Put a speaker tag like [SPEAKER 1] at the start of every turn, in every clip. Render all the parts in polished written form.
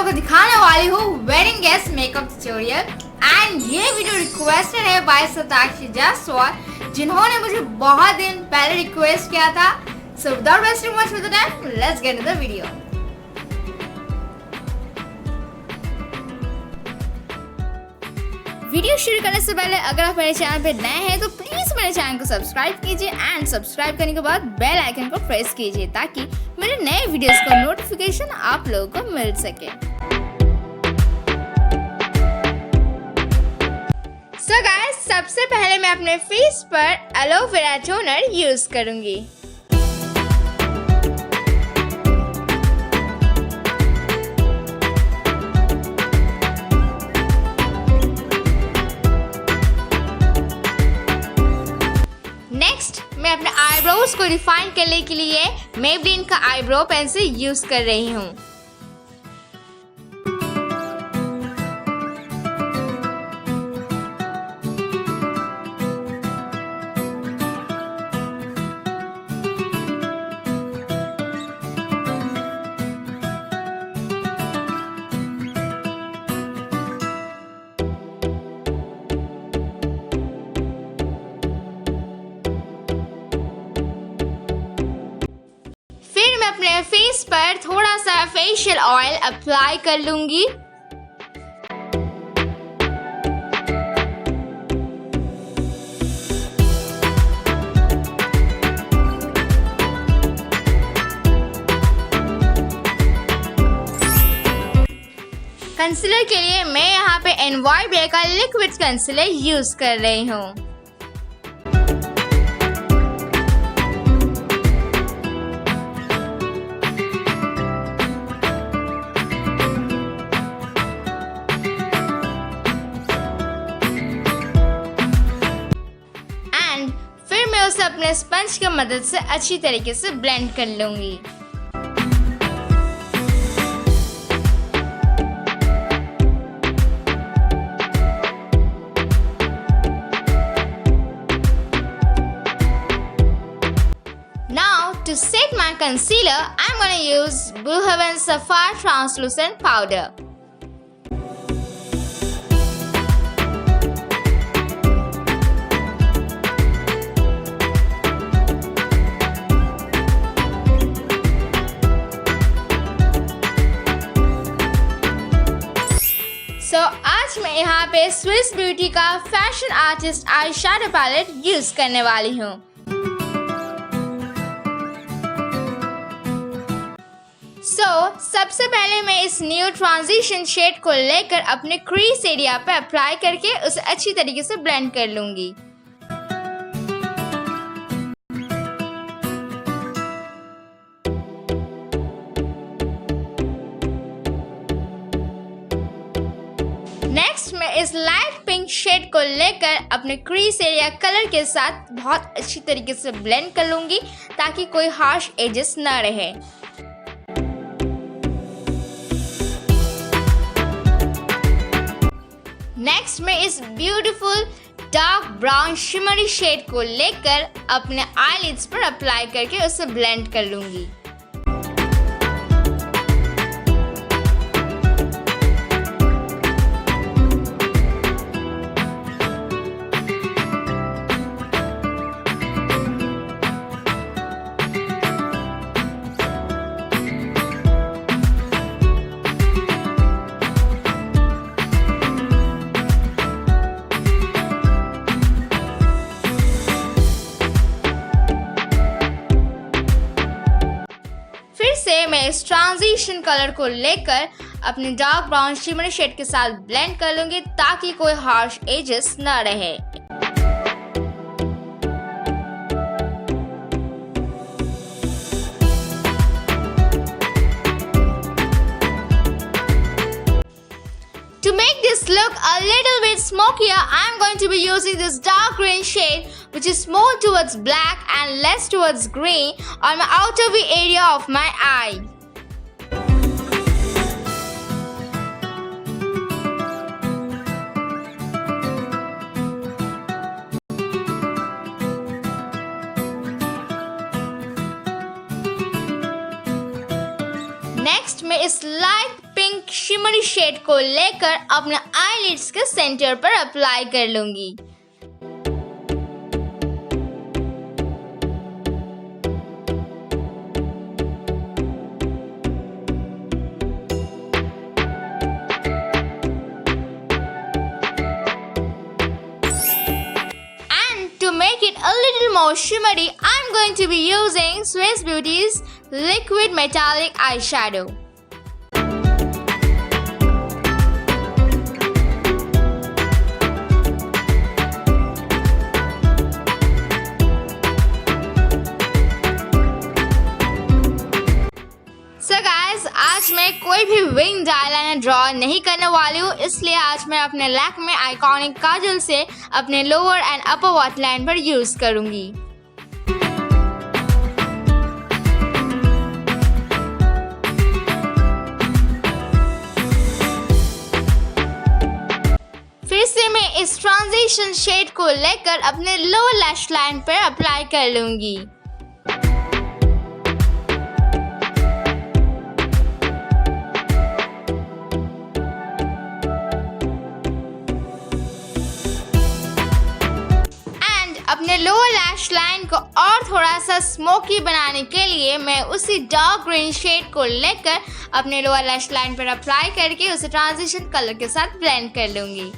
[SPEAKER 1] लोगों को दिखाने वाली हूँ wedding guest makeup tutorial and ये वीडियो रिक्वेस्टेड है बाय साक्षी जायसवाल, जिन्होंने मुझे बहुत दिन पहले रिक्वेस्ट किया था। So without wasting much of the time, let's get into the video. Video शुरू करने से पहले अगर आप मेरे चैनल पे नए हैं तो प्लीज मेरे चैनल को सब्सक्राइब कीजिए एंड सब्सक्राइब करने के बाद बेल आइकन को प्रेस कीजिए ताकि मेरे नए वीडियोस का नोटिफिकेशन आप लोगों को मिल सके। सो गाइस, सबसे पहले मैं अपने फेस पर एलोवेरा टोनर यूज करूंगी। मैं अपने आईब्रोज को रिफाइन करने के लिए Maybelline का आईब्रो पेंसिल यूज कर रही हूँ। अपने फेस पर थोड़ा सा फेशियल ऑयल अप्लाई कर लूंगी। कंसीलर के लिए मैं यहाँ पे BLVE का लिक्विड कंसीलर यूज कर रही हूँ। उसे अपने स्पंज की मदद से अच्छी तरीके से ब्लेंड कर लूंगी। Now to set my concealer, I'm going to use BLVE Sapphire translucent powder. आज मैं यहाँ पे स्विस ब्यूटी का fashion artist eye shadow palette use करने वाली हूँ। सबसे पहले मैं इस न्यू ट्रांजिशन शेड को लेकर अपने क्रीज एरिया पे अप्लाई करके उसे अच्छी तरीके से ब्लेंड कर लूंगी। नेक्स्ट मैं इस लाइट पिंक शेड को लेकर अपने क्रीज एरिया कलर के साथ बहुत अच्छी तरीके से ब्लेंड कर लूंगी ताकि कोई हार्श एजेस ना रहे। नेक्स्ट मैं इस beautiful dark brown shimmery shade को लेकर अपने आईलिड्स पर अप्लाई करके उसे ब्लेंड कर लूंगी। मैं इस ट्रांजिशन कलर को लेकर अपने डार्क ब्राउन शिमरी शेड के साथ ब्लेंड कर लूंगी ताकि कोई हार्श एजेस ना रहे। To make this look a little bit smokier, I'm going to be using this dark green shade which is more towards black and less towards green on my outer V area of my eye. Next मैं इस light pink shimmery shade को लेकर अपने eyelids के centre पर apply कर लूंगी। To make it a little more shimmery, I'm going to be using Swiss Beauty's liquid metallic eyeshadow. So guys, आज मैं कोई भी विंग आईलाइनर ड्रॉ नहीं करने वाली हूँ, इसलिए आज मैं अपने लैक्मे आइकॉनिक काजल से अपने लोअर एंड अपर वाटरलाइन पर यूज करूंगी। फिर से मैं इस ट्रांजिशन शेड को लेकर अपने लोअर लैश लाइन पर अप्लाई कर लूंगी। अपने लोअर लैश लाइन को और थोड़ा सा स्मोकी बनाने के लिए मैं उसी डार्क ग्रीन शेड को लेकर अपने लोअर लैश लाइन पर अप्लाई करके उसे ट्रांजिशन कलर के साथ ब्लेंड कर लूंगी।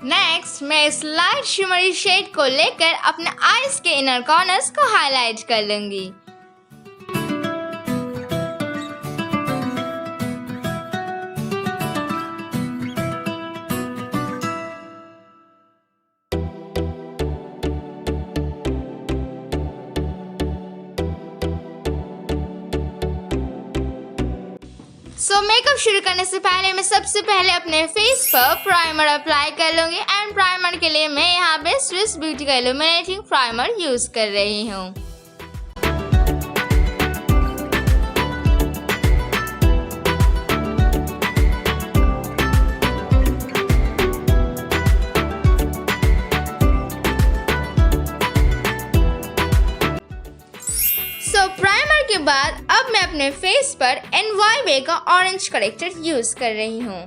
[SPEAKER 1] नेक्स्ट मैं इस लाइट शिमरी शेड को लेकर अपने आईज के इनर कॉर्नर्स को हाईलाइट कर लूंगी। सो मेकअप शुरू करने से पहले मैं सबसे पहले अपने फेस पर प्राइमर अप्लाई कर लूंगी एंड प्राइमर के लिए मैं यहाँ पे स्विस ब्यूटी का इल्यूमिनेटिंग प्राइमर यूज कर रही हूँ। प्राइमर के बाद अब मैं अपने फेस पर BLVE का ऑरेंज करेक्टर यूज कर रही हूँ।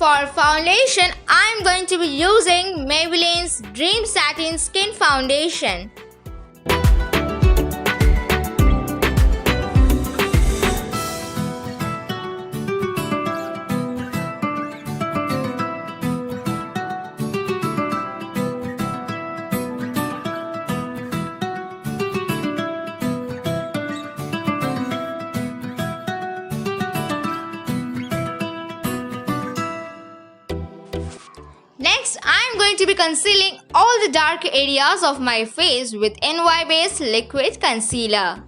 [SPEAKER 1] For foundation, I'm going to be using Maybelline's Dream Satin Skin Foundation. Next, I'm going to be concealing all the dark areas of my face with NY-based liquid concealer.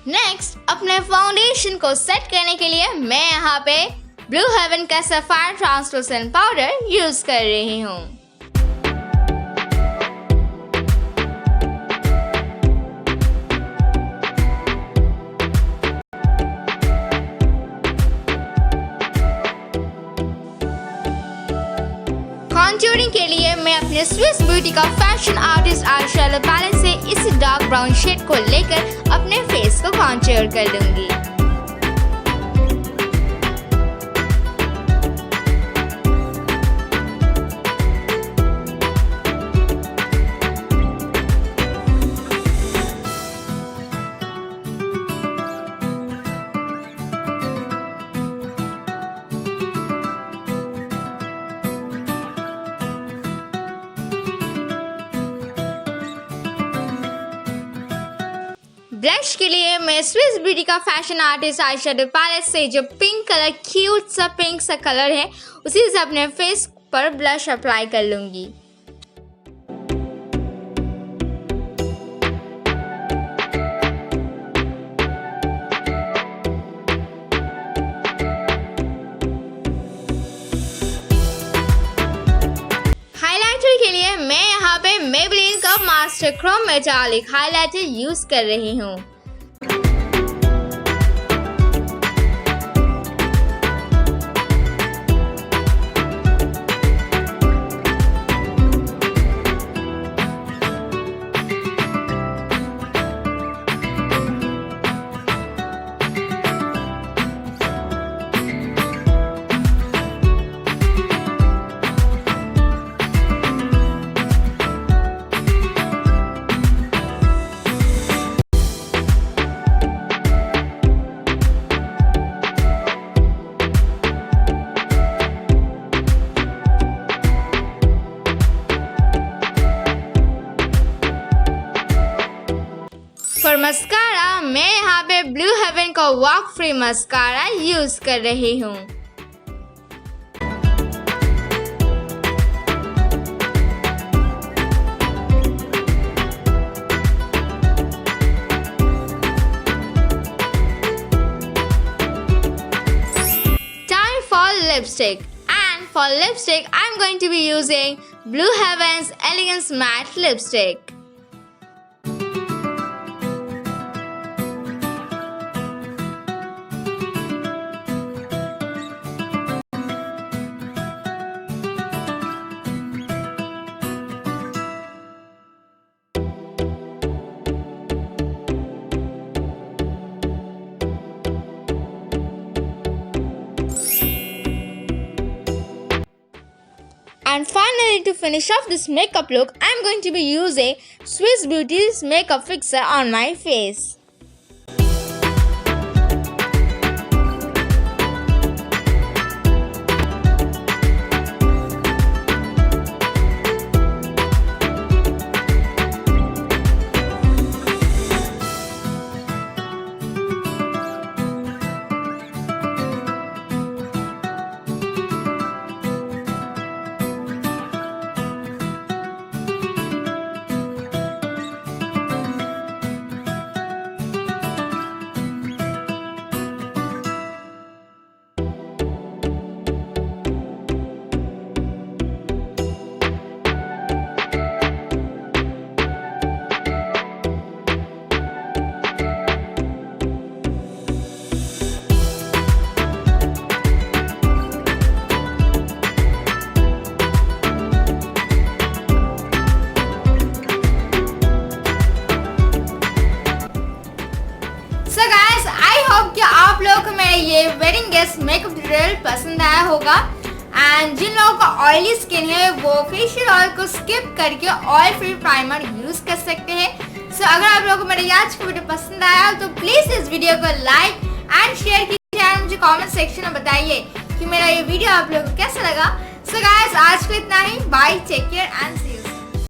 [SPEAKER 1] Next अपने foundation को set करने के लिए मैं यहाँ पे Blue Heaven का sapphire translucent powder use कर रही हूँ। कॉन्टूरिंग के लिए मैं अपने स्विस ब्यूटी का fashion artist eye shadow palette से इस डार्क ब्राउन शेड को लेकर अपने फेस को कॉन्टूर कर लूंगी। ब्लश के लिए मैं स्विस ब्यूटी का fashion artist eye shadow palette से जो पिंक कलर क्यूट सा पिंक सा कलर है उसी से अपने फेस पर ब्लश अप्लाई कर लूंगी। हाइलाइटर के लिए मैं यहाँ पे Maybelline का master Chrome metallic highlighter use कर रही हूँ। फॉर मस्कारा मैं यहाँ पे ब्लू हेवन का वॉक फ्री मस्कारा यूज कर रही हूँ। Time for lipstick, and for lipstick I'm going to be using Blue Heaven's Elegance Matte Lipstick. And finally, to finish off this makeup look, I'm going to be using Swiss Beauty's makeup fixer on my face. ये wedding guest makeup tutorial पसंद आया होगा। And जिन लोगों का oily skin है वो facial oil को skip करके ऑयल फ्री प्राइमर यूज कर सकते हैं। सो अगर आप लोगों को मेरा आज का वीडियो पसंद आया तो प्लीज इस वीडियो को लाइक एंड शेयर कीजिए और मुझे कमेंट सेक्शन में बताइए कि मेरा ये वीडियो आप लोगों को कैसा लगा। सो गाइस आज को इतना ही, बाय, टेक केयर एंड